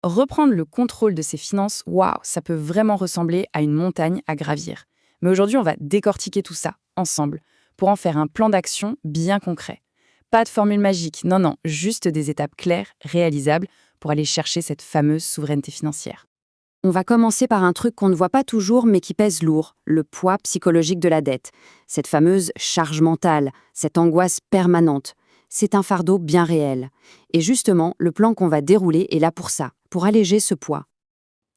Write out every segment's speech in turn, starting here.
Reprendre le contrôle de ses finances, waouh, ça peut vraiment ressembler à une montagne à gravir. Mais aujourd'hui, on va décortiquer tout ça, ensemble, pour en faire un plan d'action bien concret. Pas de formule magique, non, non, juste des étapes claires, réalisables, pour aller chercher cette fameuse souveraineté financière. On va commencer par un truc qu'on ne voit pas toujours mais qui pèse lourd, le poids psychologique de la dette. Cette fameuse charge mentale, cette angoisse permanente. C'est un fardeau bien réel. Et justement, le plan qu'on va dérouler est là pour ça, pour alléger ce poids.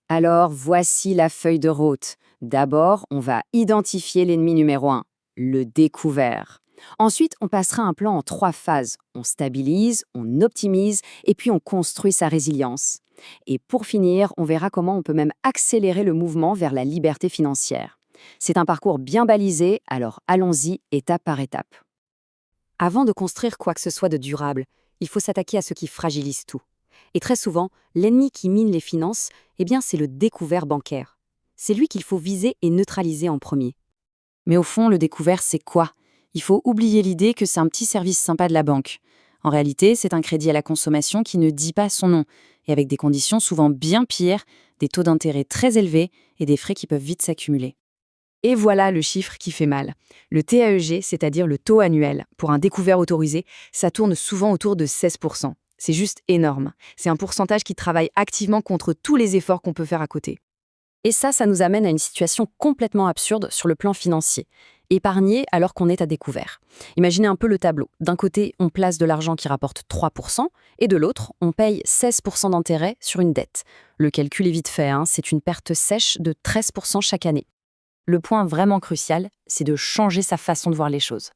Alors, voici la feuille de route. D'abord, on va identifier l'ennemi numéro 1, le découvert. Ensuite, on passera un plan en 3 phases. On stabilise, on optimise et puis on construit sa résilience. Et pour finir, on verra comment on peut même accélérer le mouvement vers la liberté financière. C'est un parcours bien balisé, alors allons-y étape par étape. Avant de construire quoi que ce soit de durable, il faut s'attaquer à ce qui fragilise tout. Et très souvent, l'ennemi qui mine les finances, c'est le découvert bancaire. C'est lui qu'il faut viser et neutraliser en premier. Mais au fond, le découvert, c'est quoi? Il faut oublier l'idée que c'est un petit service sympa de la banque. En réalité, c'est un crédit à la consommation qui ne dit pas son nom, et avec des conditions souvent bien pires, des taux d'intérêt très élevés et des frais qui peuvent vite s'accumuler. Et voilà le chiffre qui fait mal. Le TAEG, c'est-à-dire le taux annuel, pour un découvert autorisé, ça tourne souvent autour de 16%. C'est juste énorme. C'est un pourcentage qui travaille activement contre tous les efforts qu'on peut faire à côté. Et ça nous amène à une situation complètement absurde sur le plan financier. Épargner alors qu'on est à découvert. Imaginez un peu le tableau. D'un côté, on place de l'argent qui rapporte 3%, et de l'autre, on paye 16% d'intérêt sur une dette. Le calcul est vite fait, c'est une perte sèche de 13% chaque année. Le point vraiment crucial, c'est de changer sa façon de voir les choses.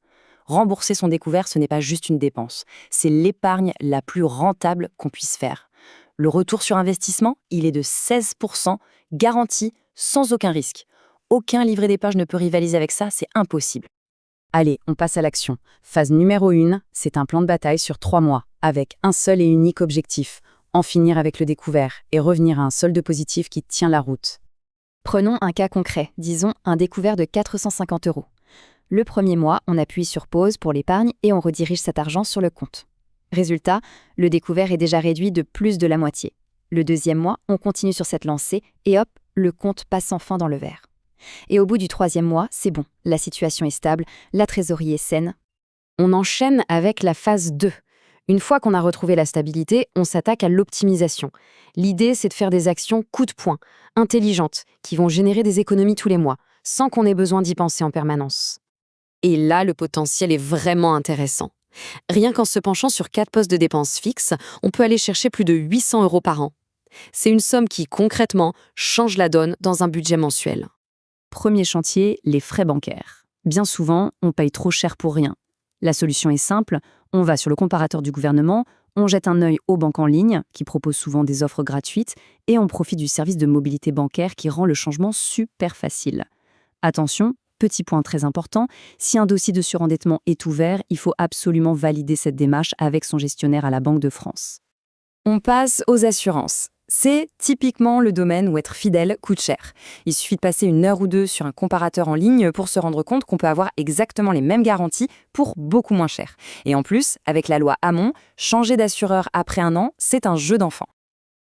Rembourser son découvert, ce n'est pas juste une dépense, c'est l'épargne la plus rentable qu'on puisse faire. Le retour sur investissement, il est de 16%, garanti, sans aucun risque. Aucun livret d'épargne ne peut rivaliser avec ça, c'est impossible. Allez, on passe à l'action. Phase numéro 1, c'est un plan de bataille sur 3 mois, avec un seul et unique objectif, en finir avec le découvert et revenir à un solde positif qui tient la route. Prenons un cas concret, disons un découvert de 450 €. Le premier mois, on appuie sur pause pour l'épargne et on redirige cet argent sur le compte. Résultat, le découvert est déjà réduit de plus de la moitié. Le deuxième mois, on continue sur cette lancée et hop, le compte passe enfin dans le vert. Et au bout du troisième mois, c'est bon, la situation est stable, la trésorerie est saine. On enchaîne avec la phase 2. Une fois qu'on a retrouvé la stabilité, on s'attaque à l'optimisation. L'idée, c'est de faire des actions coup de poing, intelligentes, qui vont générer des économies tous les mois, sans qu'on ait besoin d'y penser en permanence. Et là, le potentiel est vraiment intéressant. Rien qu'en se penchant sur 4 postes de dépenses fixes, on peut aller chercher plus de 800 € par an. C'est une somme qui, concrètement, change la donne dans un budget mensuel. Premier chantier, les frais bancaires. Bien souvent, on paye trop cher pour rien. La solution est simple, on va sur le comparateur du gouvernement, on jette un œil aux banques en ligne, qui proposent souvent des offres gratuites, et on profite du service de mobilité bancaire qui rend le changement super facile. Attention, petit point très important, si un dossier de surendettement est ouvert, il faut absolument valider cette démarche avec son gestionnaire à la Banque de France. On passe aux assurances. C'est typiquement le domaine où être fidèle coûte cher. Il suffit de passer 1 heure ou 2 sur un comparateur en ligne pour se rendre compte qu'on peut avoir exactement les mêmes garanties pour beaucoup moins cher. Et en plus, avec la loi Hamon, changer d'assureur après 1 an, c'est un jeu d'enfant.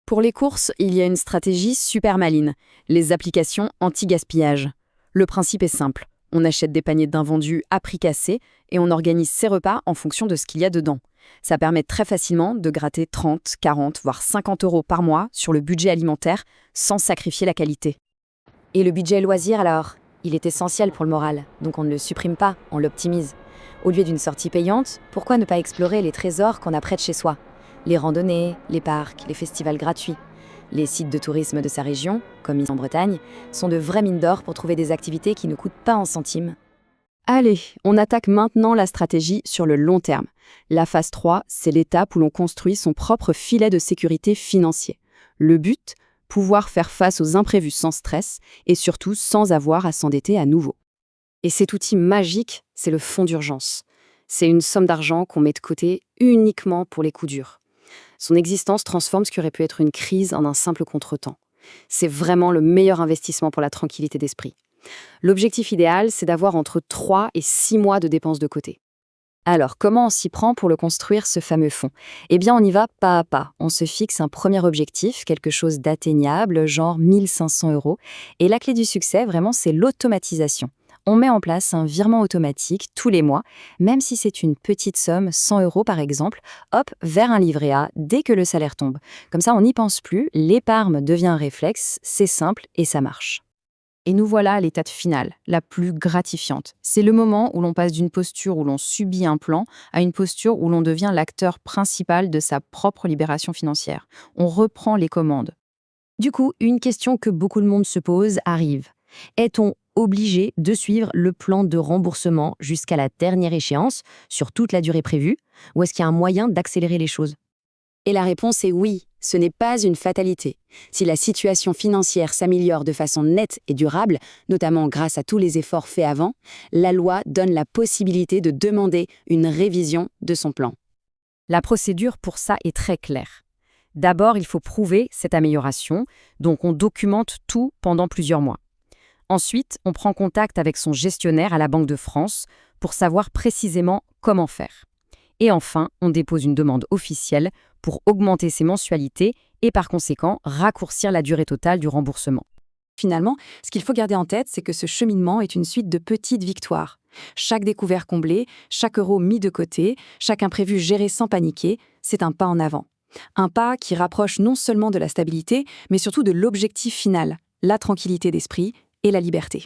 Pour les courses, il y a une stratégie super maligne, les applications anti-gaspillage. Le principe est simple, on achète des paniers d'invendus à prix cassé et on organise ses repas en fonction de ce qu'il y a dedans. Ça permet très facilement de gratter 30, 40, voire 50 € par mois sur le budget alimentaire sans sacrifier la qualité. Et le budget loisir alors? Il est essentiel pour le moral, donc on ne le supprime pas, on l'optimise. Au lieu d'une sortie payante, pourquoi ne pas explorer les trésors qu'on a près de chez soi? Les randonnées, les parcs, les festivals gratuits. Les sites de tourisme de sa région, comme ici en Bretagne, sont de vraies mines d'or pour trouver des activités qui ne coûtent pas un centime. Allez, on attaque maintenant la stratégie sur le long terme. La phase 3, c'est l'étape où l'on construit son propre filet de sécurité financier. Le but, pouvoir faire face aux imprévus sans stress et surtout sans avoir à s'endetter à nouveau. Et cet outil magique, c'est le fonds d'urgence. C'est une somme d'argent qu'on met de côté uniquement pour les coups durs. Son existence transforme ce qui aurait pu être une crise en un simple contretemps. C'est vraiment le meilleur investissement pour la tranquillité d'esprit. L'objectif idéal, c'est d'avoir entre 3 et 6 mois de dépenses de côté. Alors, comment on s'y prend pour le construire, ce fameux fonds? Eh bien, on y va pas à pas. On se fixe un premier objectif, quelque chose d'atteignable, genre 1500 euros. Et la clé du succès, vraiment, c'est l'automatisation. On met en place un virement automatique tous les mois, même si c'est une petite somme, 100 euros par exemple, hop, vers un livret A dès que le salaire tombe. Comme ça, on n'y pense plus, l'épargne devient un réflexe, c'est simple et ça marche. Et nous voilà à l'étape finale, la plus gratifiante. C'est le moment où l'on passe d'une posture où l'on subit un plan à une posture où l'on devient l'acteur principal de sa propre libération financière. On reprend les commandes. Du coup, une question que beaucoup de monde se pose arrive. Est-on obligé de suivre le plan de remboursement jusqu'à la dernière échéance, sur toute la durée prévue, ou est-ce qu'il y a un moyen d'accélérer les choses? Et la réponse est oui, ce n'est pas une fatalité. Si la situation financière s'améliore de façon nette et durable, notamment grâce à tous les efforts faits avant, la loi donne la possibilité de demander une révision de son plan. La procédure pour ça est très claire. D'abord, il faut prouver cette amélioration, donc on documente tout pendant plusieurs mois. Ensuite, on prend contact avec son gestionnaire à la Banque de France pour savoir précisément comment faire. Et enfin, on dépose une demande officielle pour augmenter ses mensualités et par conséquent raccourcir la durée totale du remboursement. Finalement, ce qu'il faut garder en tête, c'est que ce cheminement est une suite de petites victoires. Chaque découvert comblé, chaque euro mis de côté, chaque imprévu géré sans paniquer, c'est un pas en avant. Un pas qui rapproche non seulement de la stabilité, mais surtout de l'objectif final, la tranquillité d'esprit et la liberté.